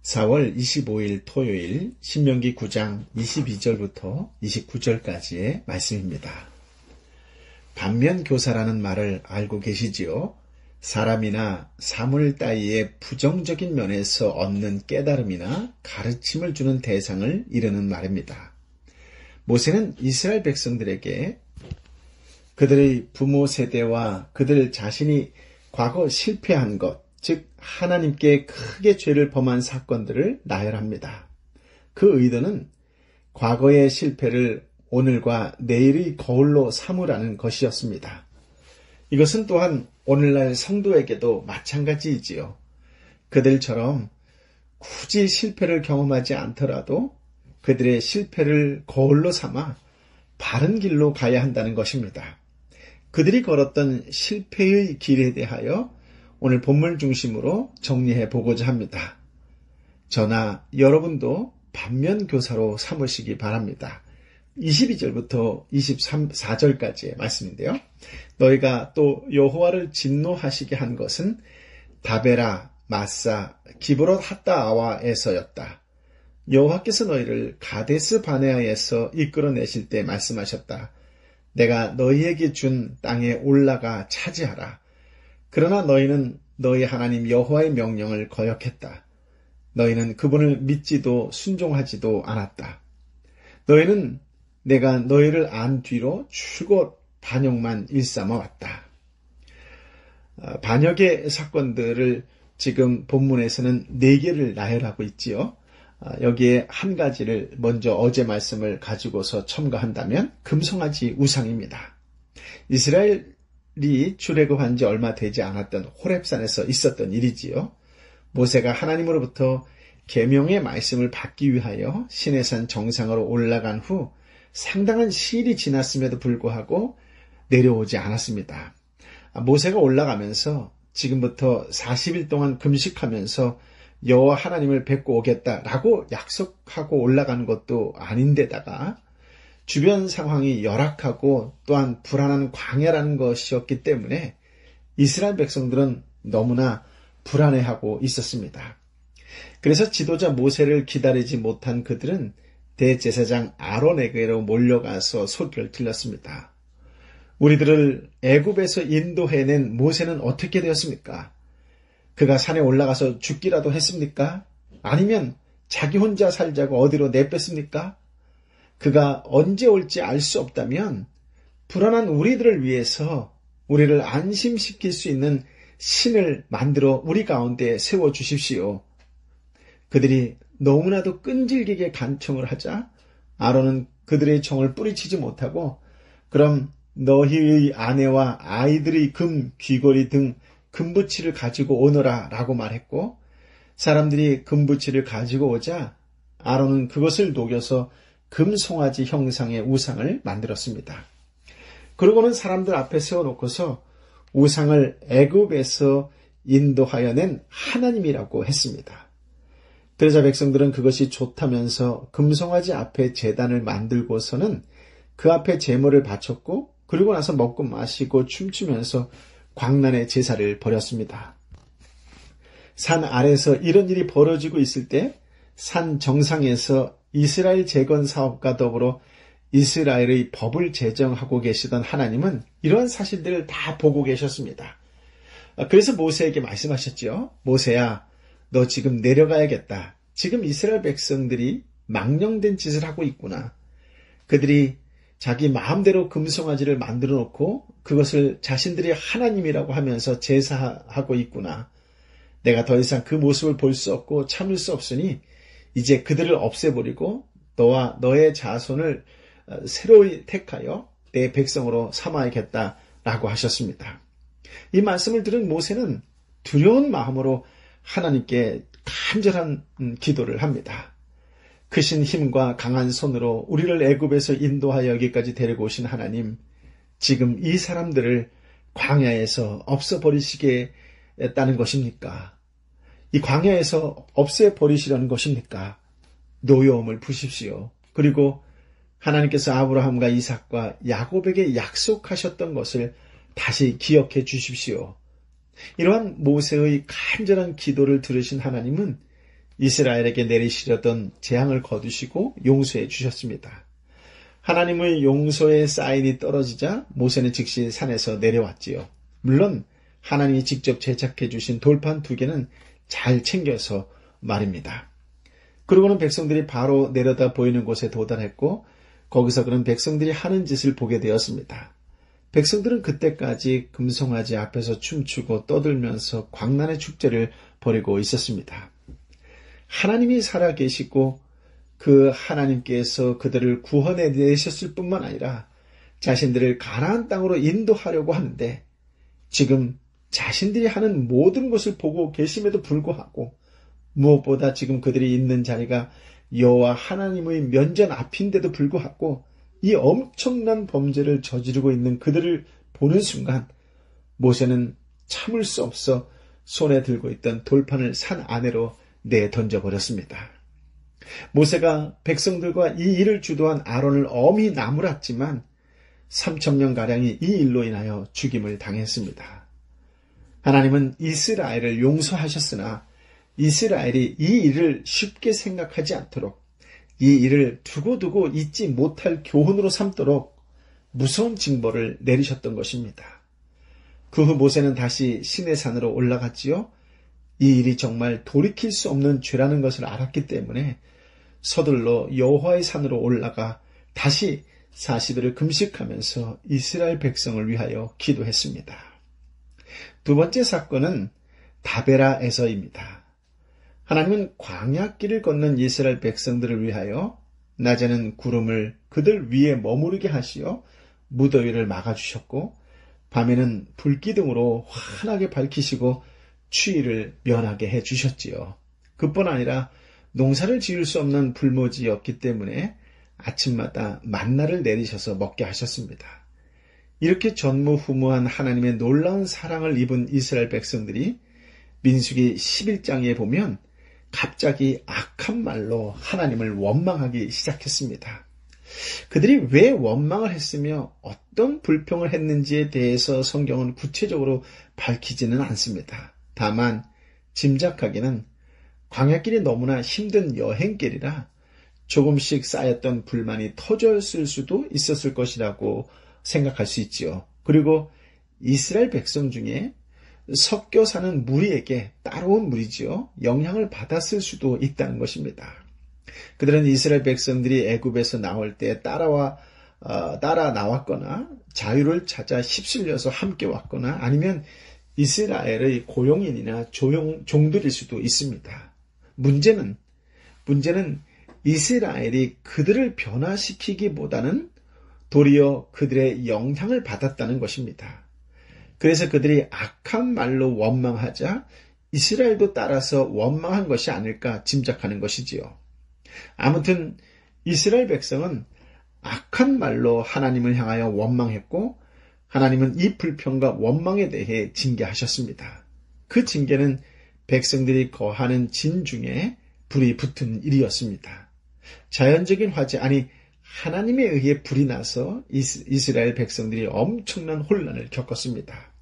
4월 25일 토요일 신명기 9장 22절부터 29절까지의 말씀입니다. 반면교사라는 말을 알고 계시지요? 사람이나 사물 따위의 부정적인 면에서 얻는 깨달음이나 가르침을 주는 대상을 이르는 말입니다. 모세는 이스라엘 백성들에게 그들의 부모 세대와 그들 자신이 과거 실패한 것, 즉 하나님께 크게 죄를 범한 사건들을 나열합니다. 그 의도는 과거의 실패를 오늘과 내일의 거울로 삼으라는 것이었습니다. 이것은 또한 오늘날 성도에게도 마찬가지이지요. 그들처럼 굳이 실패를 경험하지 않더라도 그들의 실패를 거울로 삼아 바른 길로 가야 한다는 것입니다. 그들이 걸었던 실패의 길에 대하여 오늘 본문 중심으로 정리해 보고자 합니다. 저나 여러분도 반면교사로 삼으시기 바랍니다. 22절부터 24절까지의 말씀인데요. 너희가 또 여호와를 진노하시게 한 것은 다베라, 마사, 기브롯 핫다아와에서였다. 여호와께서 너희를 가데스 바네아에서 이끌어내실 때 말씀하셨다. 내가 너희에게 준 땅에 올라가 차지하라. 그러나 너희는 너희 하나님 여호와의 명령을 거역했다. 너희는 그분을 믿지도 순종하지도 않았다. 너희는 내가 너희를 안 뒤로 줄곧 반역만 일삼아 왔다. 반역의 사건들을 지금 본문에서는 4개를 나열하고 있지요. 여기에 한 가지를 먼저 어제 말씀을 가지고서 첨가한다면 금송아지 우상입니다. 이스라엘이 출애굽한 지 얼마 되지 않았던 호렙산에서 있었던 일이지요. 모세가 하나님으로부터 계명의 말씀을 받기 위하여 시내산 정상으로 올라간 후 상당한 시일이 지났음에도 불구하고 내려오지 않았습니다. 모세가 올라가면서 지금부터 40일 동안 금식하면서 여호와 하나님을 뵙고 오겠다라고 약속하고 올라간 것도 아닌데다가 주변 상황이 열악하고 또한 불안한 광야라는 것이었기 때문에 이스라엘 백성들은 너무나 불안해하고 있었습니다. 그래서 지도자 모세를 기다리지 못한 그들은 대제사장 아론에게로 몰려가서 소리를 질렀습니다. 우리들을 애굽에서 인도해낸 모세는 어떻게 되었습니까? 그가 산에 올라가서 죽기라도 했습니까? 아니면 자기 혼자 살자고 어디로 내뺐습니까? 그가 언제 올지 알 수 없다면 불안한 우리들을 위해서 우리를 안심시킬 수 있는 신을 만들어 우리 가운데 세워주십시오. 그들이 너무나도 끈질기게 간청을 하자 아론은 그들의 정을 뿌리치지 못하고 그럼 너희의 아내와 아이들의 금, 귀걸이 등 금부치를 가지고 오너라 라고 말했고 사람들이 금부치를 가지고 오자 아론은 그것을 녹여서 금송아지 형상의 우상을 만들었습니다. 그러고는 사람들 앞에 세워놓고서 우상을 애굽에서 인도하여 낸 하나님이라고 했습니다. 그러자 백성들은 그것이 좋다면서 금송아지 앞에 제단을 만들고서는 그 앞에 제물을 바쳤고 그리고 나서 먹고 마시고 춤추면서 광란의 제사를 벌였습니다. 산 아래서 이런 일이 벌어지고 있을 때 산 정상에서 이스라엘 재건 사업과 더불어 이스라엘의 법을 제정하고 계시던 하나님은 이러한 사실들을 다 보고 계셨습니다. 그래서 모세에게 말씀하셨죠. 모세야, 너 지금 내려가야겠다. 지금 이스라엘 백성들이 망령된 짓을 하고 있구나. 그들이 자기 마음대로 금송아지를 만들어 놓고 그것을 자신들이 하나님이라고 하면서 제사하고 있구나. 내가 더 이상 그 모습을 볼 수 없고 참을 수 없으니 이제 그들을 없애버리고 너와 너의 자손을 새로이 택하여 내 백성으로 삼아야겠다라고 하셨습니다. 이 말씀을 들은 모세는 두려운 마음으로 하나님께 간절한 기도를 합니다. 크신 힘과 강한 손으로 우리를 애굽에서 인도하여 여기까지 데리고 오신 하나님, 지금 이 사람들을 광야에서 없애버리시겠다는 것입니까? 이 광야에서 없애버리시려는 것입니까? 노여움을 푸십시오. 그리고 하나님께서 아브라함과 이삭과 야곱에게 약속하셨던 것을 다시 기억해 주십시오. 이러한 모세의 간절한 기도를 들으신 하나님은 이스라엘에게 내리시려던 재앙을 거두시고 용서해 주셨습니다. 하나님의 용서의 사인이 떨어지자 모세는 즉시 산에서 내려왔지요. 물론 하나님이 직접 제작해 주신 돌판 2개는 잘 챙겨서 말입니다. 그러고는 백성들이 바로 내려다 보이는 곳에 도달했고 거기서 그런 백성들이 하는 짓을 보게 되었습니다. 백성들은 그때까지 금송아지 앞에서 춤추고 떠들면서 광란의 축제를 벌이고 있었습니다. 하나님이 살아계시고 그 하나님께서 그들을 구원해 내셨을 뿐만 아니라 자신들을 가나안 땅으로 인도하려고 하는데 지금 자신들이 하는 모든 것을 보고 계심에도 불구하고 무엇보다 지금 그들이 있는 자리가 여호와 하나님의 면전 앞인데도 불구하고 이 엄청난 범죄를 저지르고 있는 그들을 보는 순간 모세는 참을 수 없어 손에 들고 있던 돌판을 산 아래로 내던져버렸습니다. 모세가 백성들과 이 일을 주도한 아론을 엄히 나무랐지만 3,000명가량이 이 일로 인하여 죽임을 당했습니다. 하나님은 이스라엘을 용서하셨으나 이스라엘이 이 일을 쉽게 생각하지 않도록 이 일을 두고두고 잊지 못할 교훈으로 삼도록 무서운 징벌을 내리셨던 것입니다. 그 후 모세는 다시 시내산으로 올라갔지요. 이 일이 정말 돌이킬 수 없는 죄라는 것을 알았기 때문에 서둘러 여호와의 산으로 올라가 다시 40일을 금식하면서 이스라엘 백성을 위하여 기도했습니다. 두 번째 사건은 다베라에서입니다. 하나님은 광야길을 걷는 이스라엘 백성들을 위하여 낮에는 구름을 그들 위에 머무르게 하시어 무더위를 막아주셨고 밤에는 불기둥으로 환하게 밝히시고 추위를 면하게 해주셨지요. 그뿐 아니라 농사를 지을 수 없는 불모지였기 때문에 아침마다 만나를 내리셔서 먹게 하셨습니다. 이렇게 전무후무한 하나님의 놀라운 사랑을 입은 이스라엘 백성들이 민수기 11장에 보면 갑자기 악한 말로 하나님을 원망하기 시작했습니다. 그들이 왜 원망을 했으며 어떤 불평을 했는지에 대해서 성경은 구체적으로 밝히지는 않습니다. 다만 짐작하기는 광야길이 너무나 힘든 여행길이라 조금씩 쌓였던 불만이 터졌을 수도 있었을 것이라고 생각할 수 있지요. 그리고 이스라엘 백성 중에 섞여 사는 무리에게 따라온 무리지요. 영향을 받았을 수도 있다는 것입니다. 그들은 이스라엘 백성들이 애굽에서 나올 때 따라 나왔거나 자유를 찾아 휩쓸려서 함께 왔거나 아니면 이스라엘의 고용인이나 종들일 수도 있습니다. 문제는 이스라엘이 그들을 변화시키기보다는 도리어 그들의 영향을 받았다는 것입니다. 그래서 그들이 악한 말로 원망하자 이스라엘도 따라서 원망한 것이 아닐까 짐작하는 것이지요. 아무튼 이스라엘 백성은 악한 말로 하나님을 향하여 원망했고 하나님은 이 불평과 원망에 대해 징계하셨습니다. 그 징계는 백성들이 거하는 진 중에 불이 붙은 일이었습니다. 자연적인 화재, 아니 하나님에 의해 불이 나서 이스라엘 백성들이 엄청난 혼란을 겪었습니다.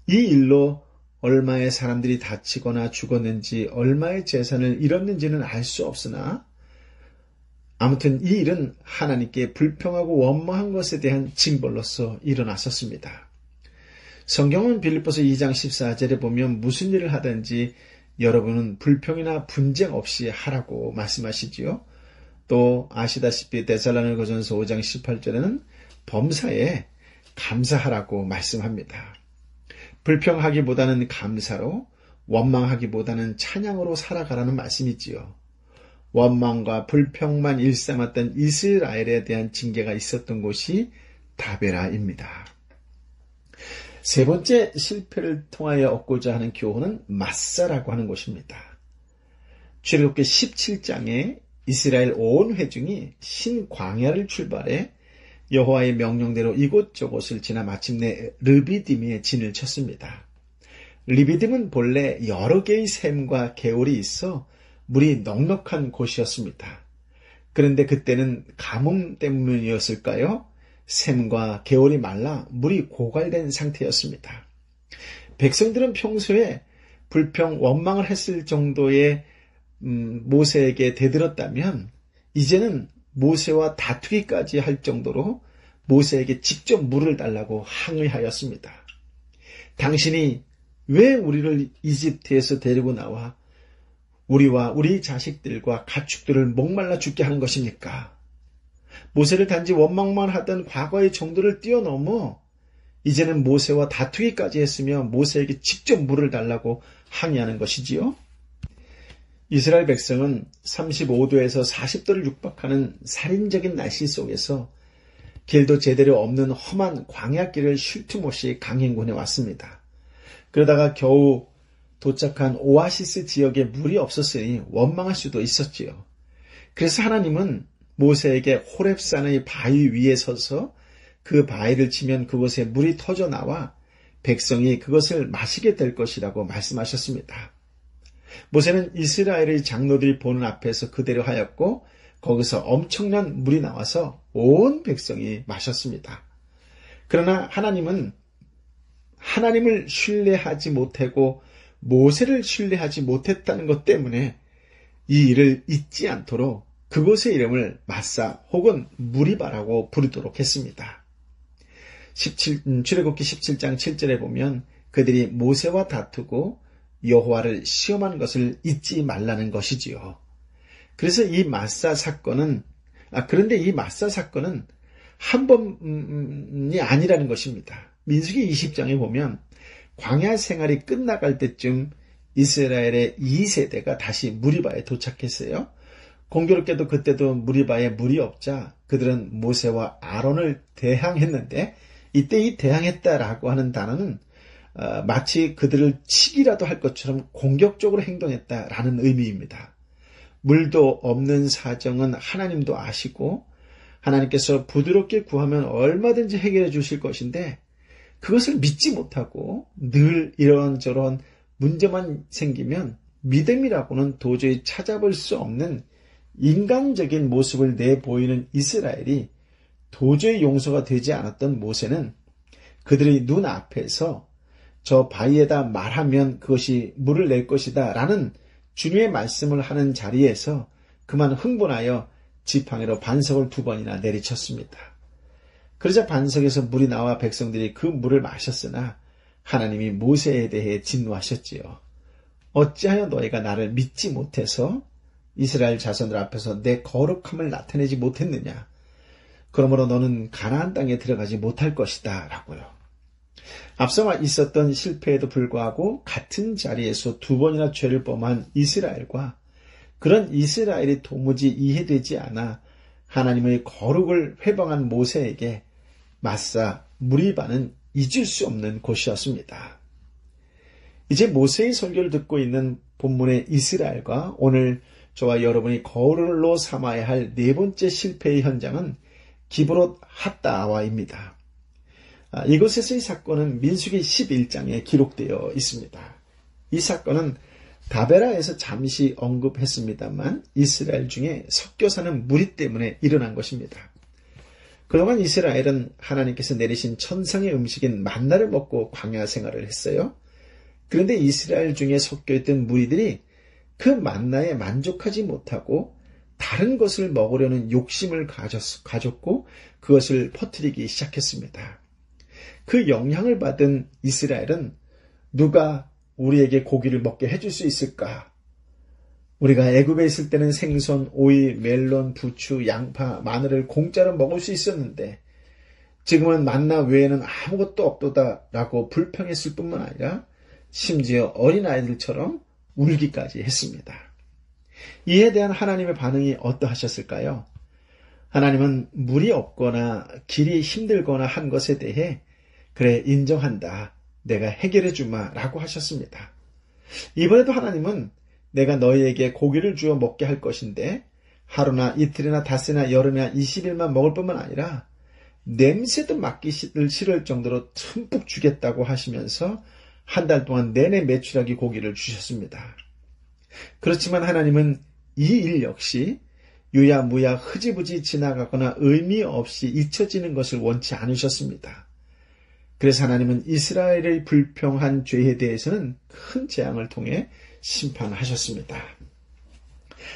이 일로 얼마의 사람들이 다치거나 죽었는지 얼마의 재산을 잃었는지는 알 수 없으나 아무튼 이 일은 하나님께 불평하고 원망한 것에 대한 징벌로서 일어났었습니다. 성경은 빌립보서 2장 14절에 보면 무슨 일을 하든지 여러분은 불평이나 분쟁 없이 하라고 말씀하시지요. 또 아시다시피 데살로니가전서 5장 18절에는 범사에 감사하라고 말씀합니다. 불평하기보다는 감사로, 원망하기보다는 찬양으로 살아가라는 말씀이지요. 원망과 불평만 일삼았던 이스라엘에 대한 징계가 있었던 곳이 다베라입니다. 세 번째 실패를 통하여 얻고자 하는 교훈은 마사라고 하는 곳입니다. 출애굽기 17장에 이스라엘 온 회중이 신광야를 출발해 여호와의 명령대로 이곳저곳을 지나 마침내 르비딤에 진을 쳤습니다. 르비딤은 본래 여러 개의 샘과 개울이 있어 물이 넉넉한 곳이었습니다. 그런데 그때는 가뭄 때문이었을까요? 샘과 개울이 말라 물이 고갈된 상태였습니다. 백성들은 평소에 불평, 원망을 했을 정도의 모세에게 대들었다면 이제는 모세와 다투기까지 할 정도로 모세에게 직접 물을 달라고 항의하였습니다. 당신이 왜 우리를 이집트에서 데리고 나와 우리와 우리 자식들과 가축들을 목말라 죽게 하는 것입니까? 모세를 단지 원망만 하던 과거의 정도를 뛰어넘어 이제는 모세와 다투기까지 했으며 모세에게 직접 물을 달라고 항의하는 것이지요. 이스라엘 백성은 35도에서 40도를 육박하는 살인적인 날씨 속에서 길도 제대로 없는 험한 광야길을 쉴 틈 없이 강행군해 왔습니다. 그러다가 겨우 도착한 오아시스 지역에 물이 없었으니 원망할 수도 있었지요. 그래서 하나님은 모세에게 호렙산의 바위 위에 서서 그 바위를 치면 그곳에 물이 터져 나와 백성이 그것을 마시게 될 것이라고 말씀하셨습니다. 모세는 이스라엘의 장로들이 보는 앞에서 그대로 하였고 거기서 엄청난 물이 나와서 온 백성이 마셨습니다. 그러나 하나님은 하나님을 신뢰하지 못하고 모세를 신뢰하지 못했다는 것 때문에 이 일을 잊지 않도록 그곳의 이름을 마사 혹은 무리바라고 부르도록 했습니다. 출애굽기 17장 7절에 보면 그들이 모세와 다투고 여호와를 시험한 것을 잊지 말라는 것이지요. 그래서 이 마사 사건은 그런데 이 마사 사건은 한 번이 아니라는 것입니다. 민수기 20장에 보면 광야 생활이 끝나갈 때쯤 이스라엘의 2세대가 다시 무리바에 도착했어요. 공교롭게도 그때도 무리바에 물이 없자 그들은 모세와 아론을 대항했는데 이때 이 대항했다라고 하는 단어는 마치 그들을 치기라도 할 것처럼 공격적으로 행동했다라는 의미입니다. 물도 없는 사정은 하나님도 아시고 하나님께서 부드럽게 구하면 얼마든지 해결해 주실 것인데 그것을 믿지 못하고 늘 이런저런 문제만 생기면 믿음이라고는 도저히 찾아볼 수 없는 인간적인 모습을 내보이는 이스라엘이 도저히 용서가 되지 않았던 모세는 그들의 눈앞에서 저 바위에다 말하면 그것이 물을 낼 것이다 라는 주님의 말씀을 하는 자리에서 그만 흥분하여 지팡이로 반석을 2번이나 내리쳤습니다. 그러자 반석에서 물이 나와 백성들이 그 물을 마셨으나 하나님이 모세에 대해 진노하셨지요. 어찌하여 너희가 나를 믿지 못해서 이스라엘 자손들 앞에서 내 거룩함을 나타내지 못했느냐. 그러므로 너는 가나안 땅에 들어가지 못할 것이다 라고요. 앞서 있었던 실패에도 불구하고 같은 자리에서 2번이나 죄를 범한 이스라엘과 그런 이스라엘이 도무지 이해되지 않아 하나님의 거룩을 회방한 모세에게 마사 무리바는 잊을 수 없는 곳이었습니다. 이제 모세의 설교를 듣고 있는 본문의 이스라엘과 오늘 저와 여러분이 거울로 삼아야 할 4번째 실패의 현장은 기브롯 핫다와입니다. 이곳에서의 사건은 민수기 11장에 기록되어 있습니다. 이 사건은 다베라에서 잠시 언급했습니다만 이스라엘 중에 섞여 사는 무리 때문에 일어난 것입니다. 그동안 이스라엘은 하나님께서 내리신 천상의 음식인 만나를 먹고 광야 생활을 했어요. 그런데 이스라엘 중에 섞여 있던 무리들이 그 만나에 만족하지 못하고 다른 것을 먹으려는 욕심을 가졌고 그것을 퍼뜨리기 시작했습니다. 그 영향을 받은 이스라엘은 누가 우리에게 고기를 먹게 해줄 수 있을까? 우리가 애굽에 있을 때는 생선, 오이, 멜론, 부추, 양파, 마늘을 공짜로 먹을 수 있었는데 지금은 만나 외에는 아무것도 없도다라고 불평했을 뿐만 아니라 심지어 어린아이들처럼 울기까지 했습니다. 이에 대한 하나님의 반응이 어떠하셨을까요? 하나님은 물이 없거나 길이 힘들거나 한 것에 대해 그래 인정한다. 내가 해결해 주마 라고 하셨습니다. 이번에도 하나님은 내가 너희에게 고기를 주어 먹게 할 것인데 하루나 이틀이나 닷새나 열흘이나 20일만 먹을 뿐만 아니라 냄새도 맡기 싫을 정도로 듬뿍 주겠다고 하시면서 한 달 동안 내내 메추라기 고기를 주셨습니다. 그렇지만 하나님은 이 일 역시 유야무야 흐지부지 지나가거나 의미 없이 잊혀지는 것을 원치 않으셨습니다. 그래서 하나님은 이스라엘의 불평한 죄에 대해서는 큰 재앙을 통해 심판하셨습니다.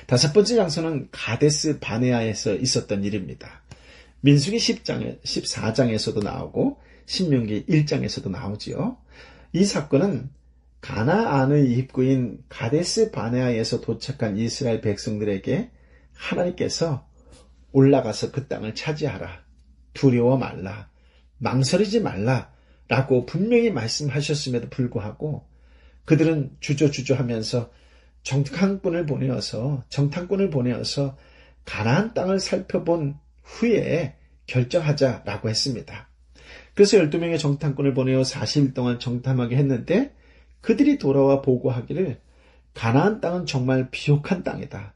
다섯 번째 장소는 가데스 바네아에서 있었던 일입니다. 민수기 14장에서도 나오고 신명기 1장에서도 나오지요. 이 사건은 가나안의 입구인 가데스 바네아에서 도착한 이스라엘 백성들에게 하나님께서 올라가서 그 땅을 차지하라, 두려워 말라, 망설이지 말라 라고 분명히 말씀하셨음에도 불구하고 그들은 주저주저하면서 정탐꾼을 보내어서 가나안 땅을 살펴본 후에 결정하자라고 했습니다. 그래서 12명의 정탐꾼을 보내어 40일 동안 정탐하게 했는데 그들이 돌아와 보고하기를 가나안 땅은 정말 비옥한 땅이다.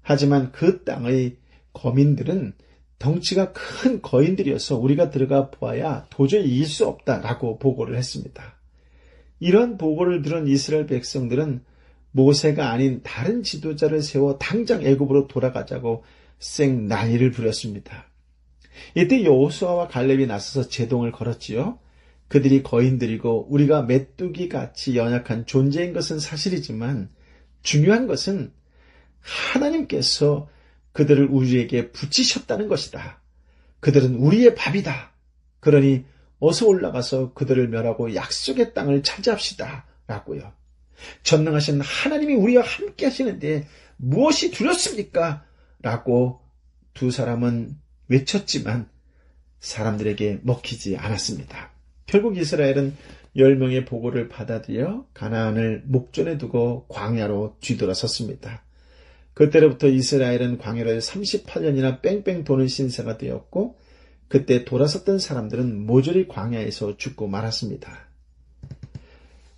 하지만 그 땅의 거민들은 덩치가 큰 거인들이어서 우리가 들어가 보아야 도저히 이길 수 없다라고 보고를 했습니다. 이런 보고를 들은 이스라엘 백성들은 모세가 아닌 다른 지도자를 세워 당장 애굽으로 돌아가자고 생 난리를 부렸습니다. 이때 여호수아와 갈렙이 나서서 제동을 걸었지요. 그들이 거인들이고 우리가 메뚜기같이 연약한 존재인 것은 사실이지만 중요한 것은 하나님께서 그들을 우리에게 붙이셨다는 것이다. 그들은 우리의 밥이다. 그러니 어서 올라가서 그들을 멸하고 약속의 땅을 차지합시다. 라고요. 전능하신 하나님이 우리와 함께 하시는데 무엇이 두렵습니까? 라고 두 사람은 외쳤지만 사람들에게 먹히지 않았습니다. 결국 이스라엘은 10명의 보고를 받아들여 가나안을 목전에 두고 광야로 뒤돌아섰습니다. 그때로부터 이스라엘은 광야를 38년이나 뺑뺑 도는 신세가 되었고 그때 돌아섰던 사람들은 모조리 광야에서 죽고 말았습니다.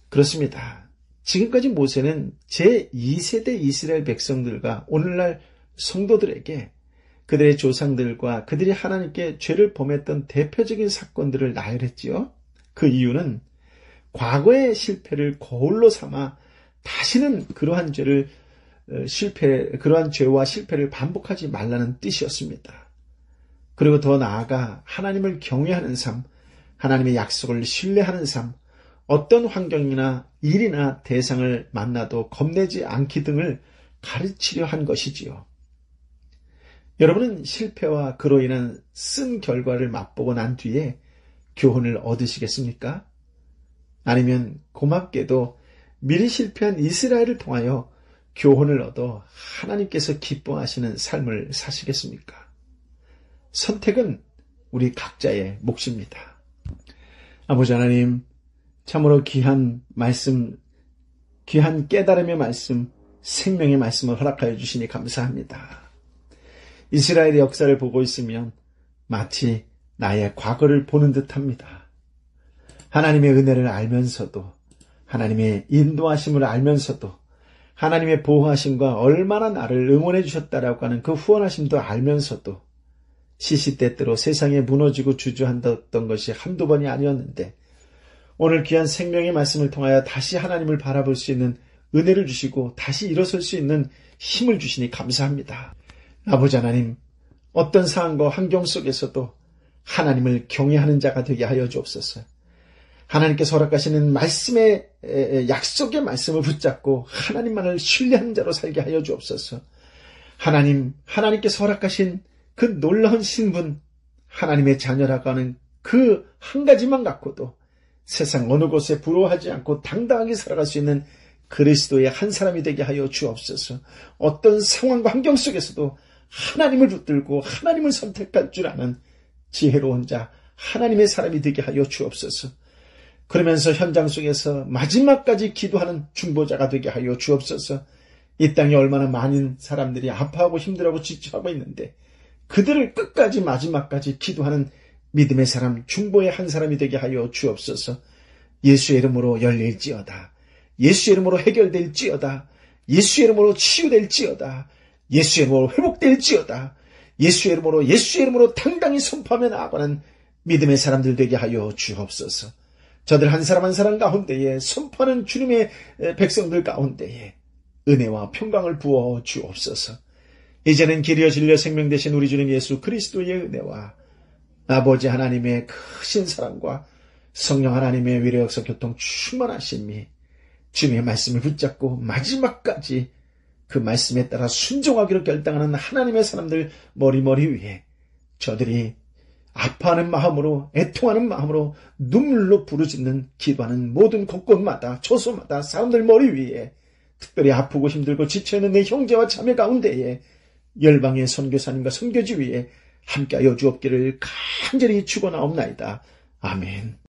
그렇습니다. 지금까지 모세는 제2세대 이스라엘 백성들과 오늘날 성도들에게 그들의 조상들과 그들이 하나님께 죄를 범했던 대표적인 사건들을 나열했지요. 그 이유는 과거의 실패를 거울로 삼아 다시는 그러한 죄와 실패를 반복하지 말라는 뜻이었습니다. 그리고 더 나아가 하나님을 경외하는 삶, 하나님의 약속을 신뢰하는 삶, 어떤 환경이나 일이나 대상을 만나도 겁내지 않기 등을 가르치려 한 것이지요. 여러분은 실패와 그로 인한 쓴 결과를 맛보고 난 뒤에 교훈을 얻으시겠습니까? 아니면 고맙게도 미리 실패한 이스라엘을 통하여 교훈을 얻어 하나님께서 기뻐하시는 삶을 사시겠습니까? 선택은 우리 각자의 몫입니다. 아버지 하나님, 참으로 귀한 말씀, 귀한 깨달음의 말씀, 생명의 말씀을 허락하여 주시니 감사합니다. 이스라엘의 역사를 보고 있으면 마치 나의 과거를 보는 듯합니다. 하나님의 은혜를 알면서도, 하나님의 인도하심을 알면서도, 하나님의 보호하심과 얼마나 나를 응원해 주셨다라고 하는 그 후원하심도 알면서도 시시때때로 세상에 무너지고 주저앉았던 것이 한두 번이 아니었는데 오늘 귀한 생명의 말씀을 통하여 다시 하나님을 바라볼 수 있는 은혜를 주시고 다시 일어설 수 있는 힘을 주시니 감사합니다. 아버지 하나님, 어떤 상황과 환경 속에서도 하나님을 경외하는 자가 되게 하여 주옵소서. 하나님께서 허락하시는 말씀의 약속의 말씀을 붙잡고 하나님만을 신뢰하는 자로 살게 하여 주옵소서. 하나님께서 허락하신 그 놀라운 신분, 하나님의 자녀라고 하는 그 한 가지만 갖고도 세상 어느 곳에 부러워하지 않고 당당하게 살아갈 수 있는 그리스도의 한 사람이 되게 하여 주옵소서. 어떤 상황과 환경 속에서도 하나님을 붙들고 하나님을 선택할 줄 아는 지혜로운 자, 하나님의 사람이 되게 하여 주옵소서. 그러면서 현장 속에서 마지막까지 기도하는 중보자가 되게 하여 주옵소서. 이 땅에 얼마나 많은 사람들이 아파하고 힘들어하고 지쳐하고 있는데 그들을 끝까지 마지막까지 기도하는 믿음의 사람, 중보의 한 사람이 되게 하여 주옵소서. 예수의 이름으로 열릴지어다. 예수의 이름으로 해결될지어다. 예수의 이름으로 치유될지어다. 예수의 이름으로 회복될지어다. 예수의 이름으로 당당히 선포하며 나아가는 믿음의 사람들 되게 하여 주옵소서. 저들 한 사람 한 사람 가운데에 선포하는 주님의 백성들 가운데에 은혜와 평강을 부어 주옵소서. 이제는 길이여 진리여 생명 되신 우리 주님 예수 그리스도의 은혜와 아버지 하나님의 크신 사랑과 성령 하나님의 위로 역사 교통 충만하심이 주님의 말씀을 붙잡고 마지막까지 그 말씀에 따라 순종하기로 결단하는 하나님의 사람들 머리 위에 저들이 아파하는 마음으로, 애통하는 마음으로 눈물로 부르짖는 기도하는 모든 곳곳마다, 초소마다 사람들 머리 위에, 특별히 아프고 힘들고 지쳐있는 내 형제와 자매 가운데에 열방의 선교사님과 선교지 위에 함께하여 주옵기를 간절히 축원하옵나이다. 아멘.